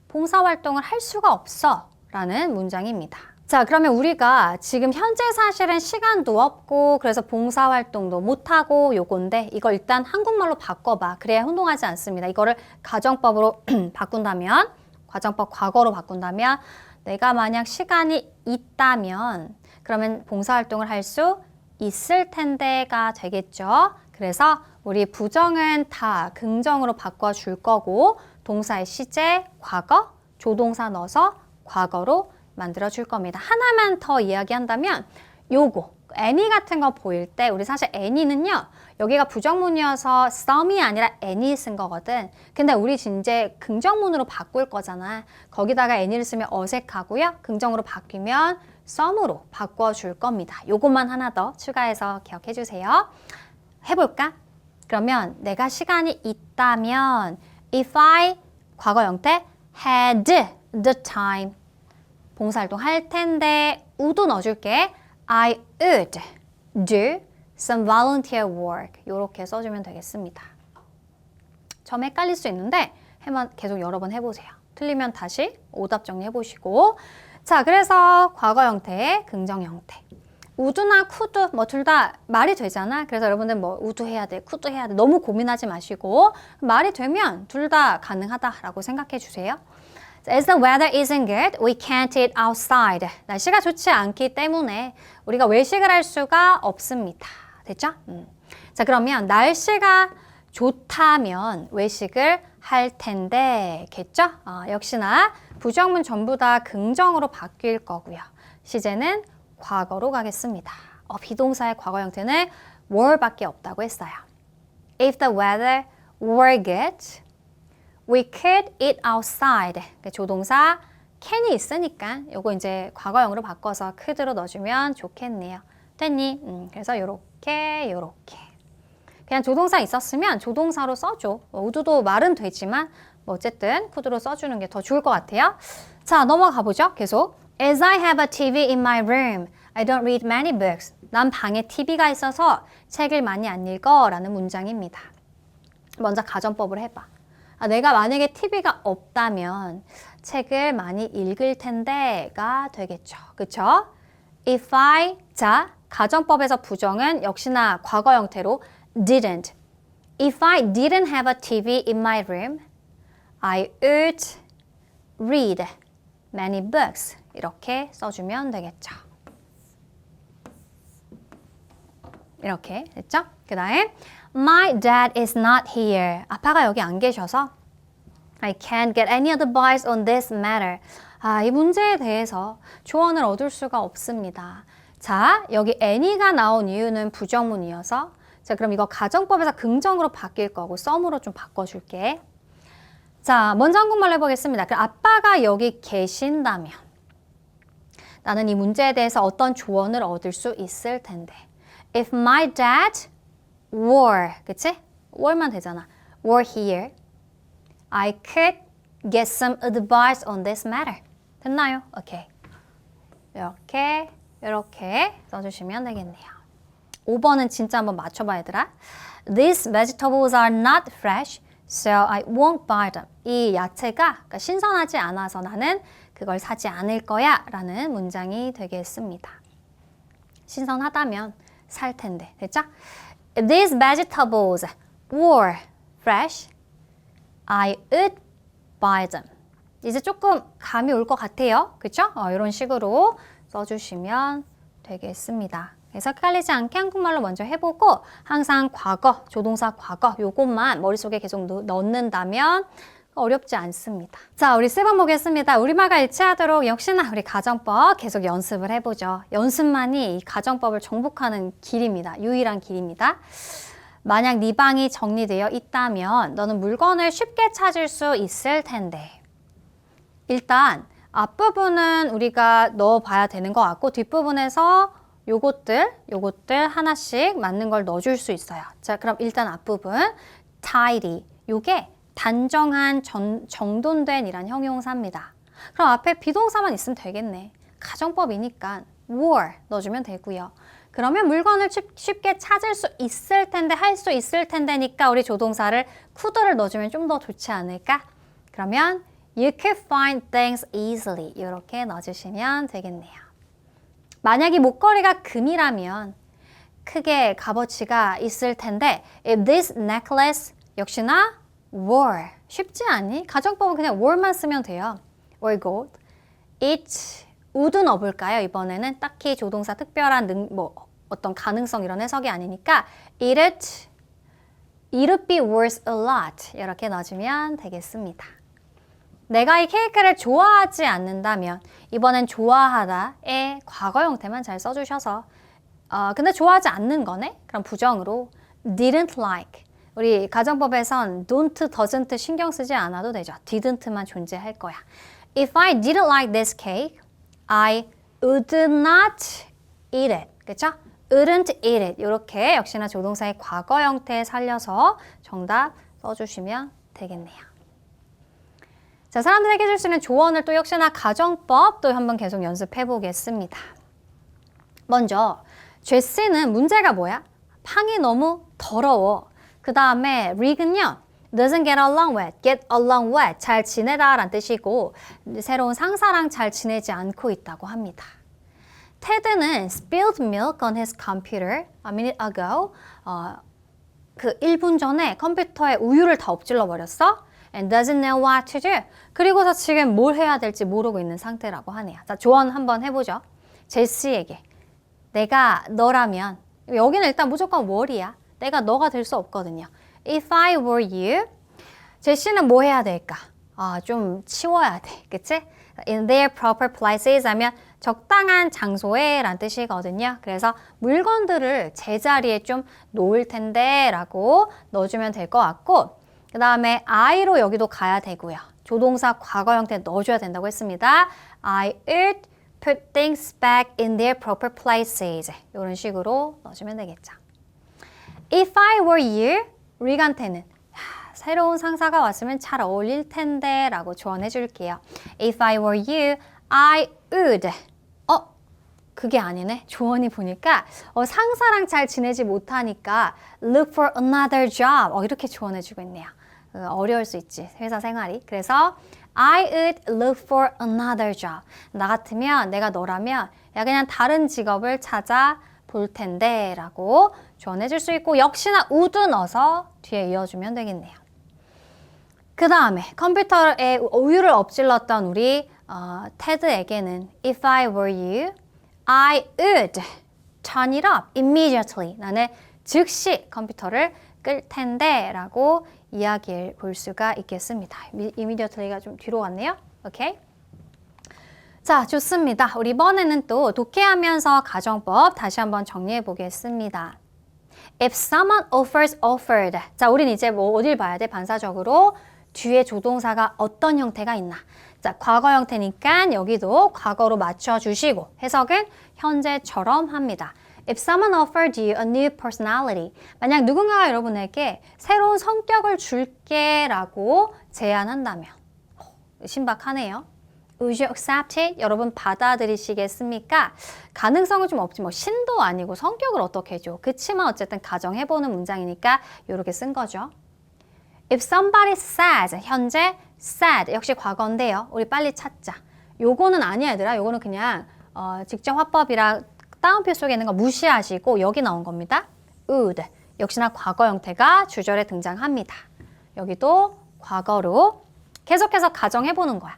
봉사활동을 할 수가 없어 라는 문장입니다. 자, 그러면 우리가 지금 현재 사실은 시간도 없고 그래서 봉사활동도 못하고 요건데 이걸 일단 한국말로 바꿔봐. 그래야 혼동하지 않습니다. 이거를 가정법으로 바꾼다면, 가정법 과거로 바꾼다면 내가 만약 시간이 있다면 그러면 봉사활동을 할 수 있을 텐데가 되겠죠. 그래서 우리 부정은 다 긍정으로 바꿔줄 거고 동사의 시제, 과거, 조동사 넣어서 과거로 만들어줄 겁니다. 하나만 더 이야기한다면 요거, any 같은 거 보일 때 우리 사실 any는요. 여기가 부정문이어서 some이 아니라 any 쓴 거거든. 근데 우리 이제 긍정문으로 바꿀 거잖아. 거기다가 any를 쓰면 어색하고요. 긍정으로 바뀌면 some으로 바꿔줄 겁니다. 요것만 하나 더 추가해서 기억해 주세요. 해볼까? 그러면 내가 시간이 있다면 if I 과거 형태 had the time 봉사활동 할 텐데 would 넣어줄게. I would do some volunteer work 이렇게 써주면 되겠습니다. 좀 헷갈릴 수 있는데 계속 여러 번 해보세요. 틀리면 다시 오답 정리해보시고 자, 그래서 과거 형태, 긍정 형태 would나 could 뭐 둘 다 말이 되잖아. 그래서 여러분들 뭐 would 해야 돼, could 해야 돼 너무 고민하지 마시고 말이 되면 둘 다 가능하다라고 생각해 주세요. As the weather isn't good, we can't eat outside. 날씨가 좋지 않기 때문에 우리가 외식을 할 수가 없습니다. 됐죠? 자, 그러면 날씨가 좋다면 외식을 할 텐데 겠죠? 역시나 부정문 전부 다 긍정으로 바뀔 거고요. 시제는 과거로 가겠습니다. 비동사의 과거 형태는 were밖에 없다고 했어요. If the weather were good, we could eat outside. 조동사 can이 있으니까 요거 이제 과거형으로 바꿔서 could로 넣어주면 좋겠네요. 됐니? 그래서 요렇게 그냥 조동사 있었으면 조동사로 써줘. 우드도 말은 되지만 뭐 어쨌든 could로 써주는 게 더 좋을 것 같아요. 자, 넘어가 보죠. 계속. As I have a TV in my room, I don't read many books. 난 방에 TV가 있어서 책을 많이 안 읽어 라는 문장입니다. 먼저 가정법을 해봐. 내가 만약에 TV가 없다면 책을 많이 읽을 텐데가 되겠죠. 그쵸? If I, 자, 가정법에서 부정은 역시나 과거 형태로 didn't. If I didn't have a TV in my room, I would read many books. 이렇게 써주면 되겠죠. 이렇게 됐죠? 그 다음에 My dad is not here. 아빠가 여기 안 계셔서 I can't get any advice on this matter. 이 문제에 대해서 조언을 얻을 수가 없습니다. 자, 여기 any가 나온 이유는 부정문이어서 자, 그럼 이거 가정법에서 긍정으로 바뀔 거고 썸으로 좀 바꿔줄게. 자, 먼저 한국말로 해보겠습니다. 그럼 아빠가 여기 계신다면 나는 이 문제에 대해서 어떤 조언을 얻을 수 있을 텐데 If my dad were, 그치? were만 되잖아. were here, I could get some advice on this matter. 됐나요? 오케이. 이렇게 써주시면 되겠네요. 5번은 진짜 한번 맞춰봐 얘들아. These vegetables are not fresh, so I won't buy them. 이 야채가 그러니까 신선하지 않아서 나는 그걸 사지 않을 거야 라는 문장이 되겠습니다. 신선하다면 살 텐데. 됐죠? If these vegetables were fresh, I would buy them. 이제 조금 감이 올 것 같아요. 그쵸? 이런 식으로 써주시면 되겠습니다. 그래서 헷갈리지 않게 한국말로 먼저 해보고 항상 과거, 조동사 과거 요것만 머릿속에 계속 넣는다면 어렵지 않습니다. 자, 우리 세 번 보겠습니다. 우리말과 일치하도록 역시나 우리 가정법 계속 연습을 해보죠. 연습만이 이 가정법을 정복하는 길입니다. 유일한 길입니다. 만약 네 방이 정리되어 있다면 너는 물건을 쉽게 찾을 수 있을 텐데 일단 앞부분은 우리가 넣어봐야 되는 것 같고 뒷부분에서 요것들 하나씩 맞는 걸 넣어줄 수 있어요. 자, 그럼 일단 앞부분 tidy 요게 단정한 정돈된 이란 형용사입니다. 그럼 앞에 비동사만 있으면 되겠네. 가정법이니까 were 넣어주면 되고요. 그러면 물건을 쉽게 찾을 수 있을 텐데 할 수 있을 텐데니까 우리 조동사를 could를 넣어주면 좀 더 좋지 않을까? 그러면 You could find things easily 이렇게 넣어주시면 되겠네요. 만약에 목걸이가 금이라면 크게 값어치가 있을 텐데 If this necklace 역시나 were 쉽지 않니? 가정법은 그냥 were만 쓰면 돼요. or gold. It would 넣어볼까요? 이번에는 딱히 조동사 특별한 어떤 가능성 이런 해석이 아니니까 It would be worth a lot 이렇게 넣어주면 되겠습니다. 내가 이 케이크를 좋아하지 않는다면 이번엔 좋아하다의 과거 형태만 잘 써주셔서 근데 좋아하지 않는 거네? 그럼 부정으로 didn't like 우리 가정법에선 don't, doesn't 신경 쓰지 않아도 되죠. didn't만 존재할 거야. If I didn't like this cake, I would not eat it. 그쵸? wouldn't eat it. 이렇게 역시나 조동사의 과거 형태에 살려서 정답 써주시면 되겠네요. 자, 사람들에게 줄 수 있는 조언을 또 역시나 가정법 또 한번 계속 연습해 보겠습니다. 먼저 제시는 문제가 뭐야? 방이 너무 더러워. 그 다음에 릭은요. doesn't get along with, get along with 잘 지내다 라는 뜻이고 새로운 상사랑 잘 지내지 않고 있다고 합니다. 테드는 spilled milk on his computer a minute ago. 그 1분 전에 컴퓨터에 우유를 다 엎질러 버렸어. and doesn't know what to do. 그리고서 지금 뭘 해야 될지 모르고 있는 상태라고 하네요. 자, 조언 한번 해보죠. 제시에게 내가 너라면, 여기는 일단 무조건 were이야. 내가 너가 될 수 없거든요. If I were you, 제시는 뭐 해야 될까? 좀 치워야 돼. 그치? In their proper places 하면 적당한 장소에 라는 뜻이거든요. 그래서 물건들을 제자리에 좀 놓을 텐데 라고 넣어주면 될 것 같고, 그 다음에 I로 여기도 가야 되고요. 조동사 과거 형태 넣어줘야 된다고 했습니다. I would put things back in their proper places. 이런 식으로 넣어주면 되겠죠. If I were you, 우리한테는 새로운 상사가 왔으면 잘 어울릴 텐데 라고 조언해 줄게요. If I were you, I would. 그게 아니네. 조언이 보니까 상사랑 잘 지내지 못하니까 look for another job. 이렇게 조언해 주고 있네요. 어려울 수 있지. 회사 생활이. 그래서 I would look for another job. 나 같으면, 내가 너라면 그냥 다른 직업을 찾아 볼 텐데 라고 조언해 줄 수 있고, 역시나 would 넣어서 뒤에 이어주면 되겠네요. 그 다음에 컴퓨터에 우유를 엎질렀던 우리 테드에게는 If I were you, I would turn it up immediately. 나는 즉시 컴퓨터를 끌 텐데 라고 이야기해 볼 수가 있겠습니다. immediately가 좀 뒤로 갔네요. 오케이? 자, 좋습니다. 우리 이번에는 또 독해하면서 가정법 다시 한번 정리해 보겠습니다. If someone offered. 자, 우린 이제 뭐 어딜 봐야 돼? 반사적으로 뒤에 조동사가 어떤 형태가 있나. 자, 과거 형태니까 여기도 과거로 맞춰주시고 해석은 현재처럼 합니다. If someone offered you a new personality. 만약 누군가가 여러분에게 새로운 성격을 줄게 라고 제안한다면. 신박하네요. Would you accept it? 여러분 받아들이시겠습니까? 가능성은 좀 없지. 뭐 신도 아니고 성격을 어떻게 해줘. 그치만 어쨌든 가정해보는 문장이니까 이렇게 쓴 거죠. If somebody says, 현재 said 역시 과거인데요. 우리 빨리 찾자. 요거는 아니야 얘들아. 요거는 그냥 직접 화법이랑 따옴표 속에 있는 거 무시하시고 여기 나온 겁니다. would 역시나 과거 형태가 주절에 등장합니다. 여기도 과거로 계속해서 가정해보는 거야.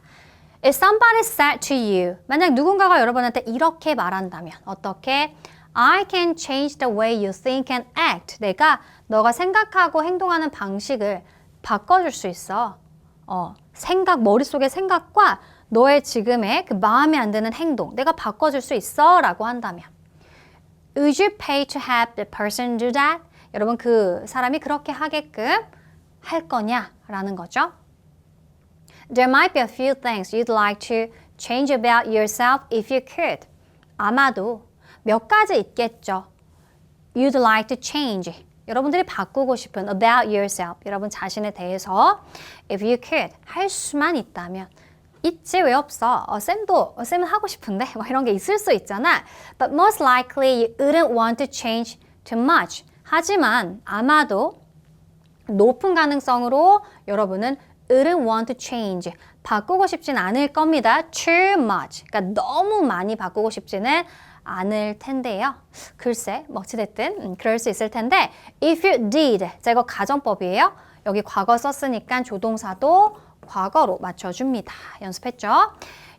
If somebody said to you, 만약 누군가가 여러분한테 이렇게 말한다면 어떻게? I can change the way you think and act. 내가 너가 생각하고 행동하는 방식을 바꿔줄 수 있어. 머릿속의 생각과 너의 지금의 그 마음에 안 드는 행동, 내가 바꿔줄 수 있어 라고 한다면 Would you pay to have the person do that? 여러분 그 사람이 그렇게 하게끔 할 거냐? 라는 거죠. There might be a few things you'd like to change about yourself if you could. 아마도 몇 가지 있겠죠. You'd like to change. 여러분들이 바꾸고 싶은 about yourself. 여러분 자신에 대해서 if you could. 할 수만 있다면. 있지 왜 없어? 쌤은 하고 싶은데 뭐 이런 게 있을 수 있잖아. But most likely you wouldn't want to change too much. 하지만 아마도 높은 가능성으로 여러분은 wouldn't want to change. 바꾸고 싶진 않을 겁니다. Too much. 그러니까 너무 많이 바꾸고 싶지는 않을 텐데요. 글쎄, 어찌됐든 그럴 수 있을 텐데 if you did. 자, 이거 가정법이에요. 여기 과거 썼으니까 조동사도 과거로 맞춰줍니다. 연습했죠?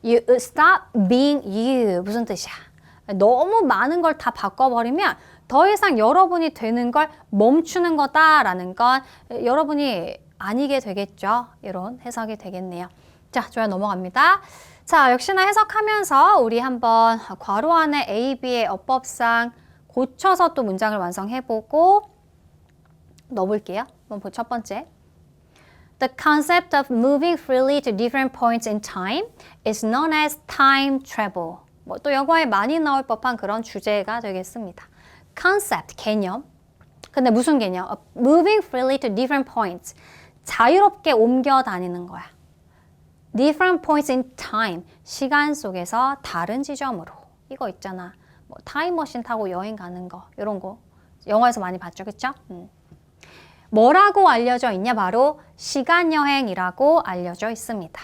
You would stop being you. 무슨 뜻이야? 너무 많은 걸 다 바꿔버리면 더 이상 여러분이 되는 걸 멈추는 거다라는 건 여러분이 아니게 되겠죠. 이런 해석이 되겠네요. 자, 좋아요. 넘어갑니다. 자, 역시나 해석하면서 우리 한번 괄호 안에 A, B의 어법상 고쳐서 또 문장을 완성해보고 넣어볼게요. 첫 번째. The concept of moving freely to different points in time is known as time travel. 또 영화에 많이 나올 법한 그런 주제가 되겠습니다. concept, 개념. 근데 무슨 개념? Moving freely to different points. 자유롭게 옮겨 다니는 거야. Different points in time. 시간 속에서 다른 지점으로. 이거 있잖아. 타임머신 타고 여행 가는 거. 이런 거. 영화에서 많이 봤죠. 그쵸? 뭐라고 알려져 있냐? 바로 시간여행이라고 알려져 있습니다.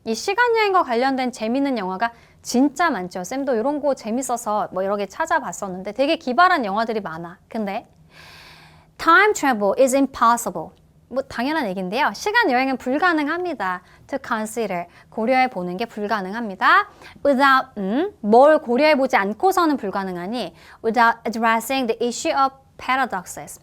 이 시간여행과 관련된 재밌는 영화가 진짜 많죠. 쌤도 이런 거 재밌어서 여러 개 찾아봤었는데 되게 기발한 영화들이 많아. 근데 time travel is impossible. 뭐 당연한 얘기인데요. 시간 여행은 불가능합니다. To consider, 고려해 보는 게 불가능합니다. Without, 뭘 고려해 보지 않고서는 불가능하니 without addressing the issue of paradoxes.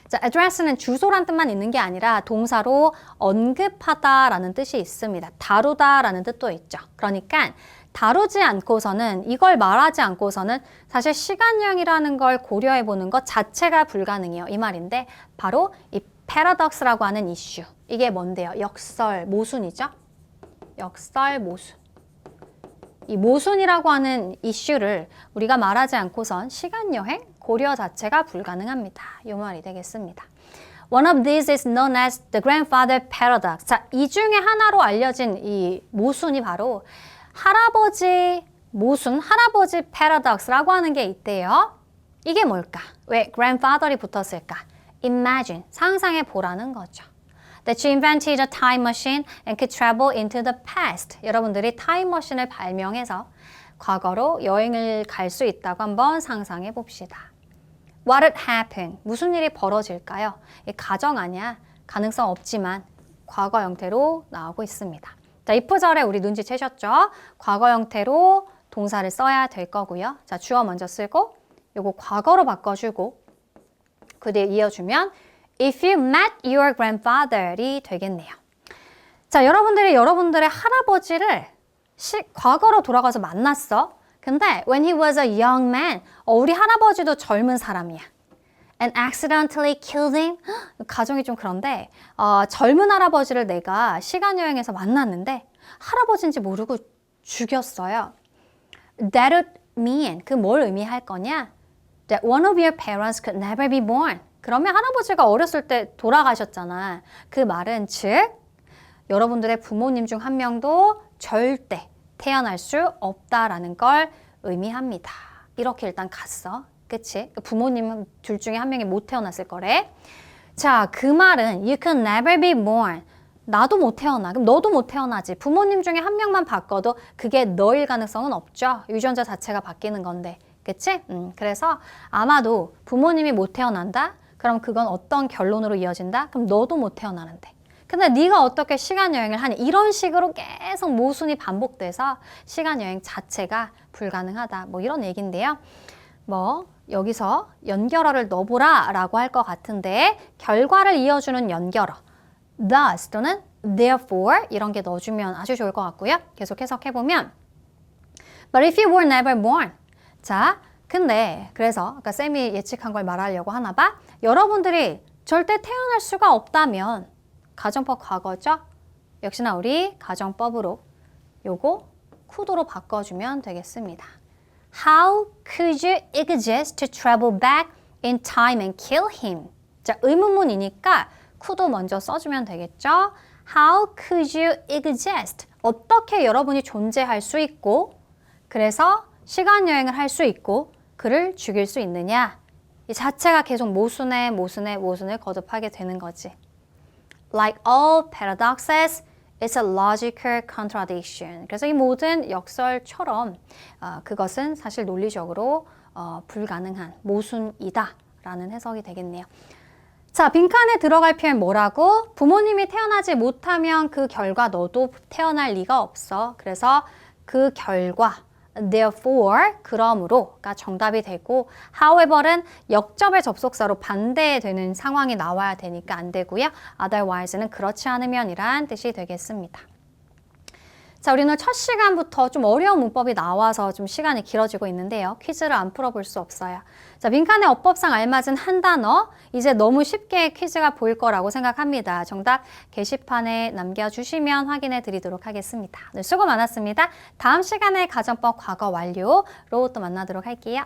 자, address는 주소란 뜻만 있는 게 아니라 동사로 언급하다라는 뜻이 있습니다. 다루다라는 뜻도 있죠. 그러니까 다루지 않고서는, 이걸 말하지 않고서는 사실 시간여행이라는 걸 고려해 보는 것 자체가 불가능해요. 이 말인데 바로 이 paradox라고 하는 이슈. 이게 뭔데요? 역설, 모순이죠? 역설, 모순. 이 모순이라고 하는 이슈를 우리가 말하지 않고선 시간여행, 고려 자체가 불가능합니다. 이 말이 되겠습니다. One of these is known as the grandfather paradox. 자, 이 중에 하나로 알려진 이 모순이 바로 할아버지 모순, 할아버지 paradox라고 하는 게 있대요. 이게 뭘까? 왜 grandfather이 붙었을까? Imagine, 상상해 보라는 거죠. That you invented a time machine and could travel into the past. 여러분들이 타임머신을 발명해서 과거로 여행을 갈 수 있다고 한번 상상해 봅시다. What would happen? 무슨 일이 벌어질까요? 가정 아니야. 가능성 없지만 과거 형태로 나오고 있습니다. 자, if절에 우리 눈치채셨죠? 과거 형태로 동사를 써야 될 거고요. 자, 주어 먼저 쓰고 요거 과거로 바꿔주고 그 뒤에 이어주면 If you met your grandfather이 되겠네요. 자, 여러분들의 할아버지를 과거로 돌아가서 만났어. 근데 when he was a young man, 우리 할아버지도 젊은 사람이야. And accidentally killed him. 가정이 좀 그런데 젊은 할아버지를 내가 시간여행에서 만났는데 할아버지인지 모르고 죽였어요. That would mean, 그 뭘 의미할 거냐? That one of your parents could never be born. 그러면 할아버지가 어렸을 때 돌아가셨잖아. 그 말은 즉 여러분들의 부모님 중 한 명도 절대 태어날 수 없다라는 걸 의미합니다. 이렇게 일단 갔어. 그치? 부모님은 둘 중에 한 명이 못 태어났을 거래. 자, 그 말은 you can never be born. 나도 못 태어나. 그럼 너도 못 태어나지. 부모님 중에 한 명만 바꿔도 그게 너일 가능성은 없죠. 유전자 자체가 바뀌는 건데. 그치? 그래서 아마도 부모님이 못 태어난다? 그럼 그건 어떤 결론으로 이어진다? 그럼 너도 못 태어나는데. 근데 네가 어떻게 시간여행을 하니? 이런 식으로 계속 모순이 반복돼서 시간여행 자체가 불가능하다. 뭐 이런 얘기인데요. 뭐 여기서 연결어를 넣어보라 라고 할 것 같은데 결과를 이어주는 연결어 thus 또는 therefore 이런 게 넣어주면 아주 좋을 것 같고요. 계속 해석해보면 But if you were never born 자, 근데 그래서 아까 쌤이 예측한 걸 말하려고 하나 봐. 여러분들이 절대 태어날 수가 없다면 가정법 과거죠? 역시나 우리 가정법으로 요거 could로 바꿔주면 되겠습니다. How could you exist to travel back in time and kill him? 자, 의문문이니까 could 먼저 써주면 되겠죠? How could you exist? 어떻게 여러분이 존재할 수 있고 그래서 시간여행을 할 수 있고 그를 죽일 수 있느냐? 이 자체가 계속 모순을 거듭하게 되는 거지. Like all paradoxes, it's a logical contradiction. 그래서 이 모든 역설처럼 그것은 사실 논리적으로 불가능한 모순이다 라는 해석이 되겠네요. 자, 빈칸에 들어갈 표현 뭐라고? 부모님이 태어나지 못하면 그 결과 너도 태어날 리가 없어. 그래서 그 결과 therefore, 그러므로가 정답이 되고 however는 역접의 접속사로 반대되는 상황이 나와야 되니까 안 되고요. otherwise는 그렇지 않으면 이란 뜻이 되겠습니다. 자, 우리 오늘 첫 시간부터 좀 어려운 문법이 나와서 좀 시간이 길어지고 있는데요. 퀴즈를 안 풀어볼 수 없어요. 자, 빈칸에 어법상 알맞은 한 단어, 이제 너무 쉽게 퀴즈가 보일 거라고 생각합니다. 정답 게시판에 남겨주시면 확인해 드리도록 하겠습니다. 오늘 수고 많았습니다. 다음 시간에 가정법 과거 완료로 또 만나도록 할게요.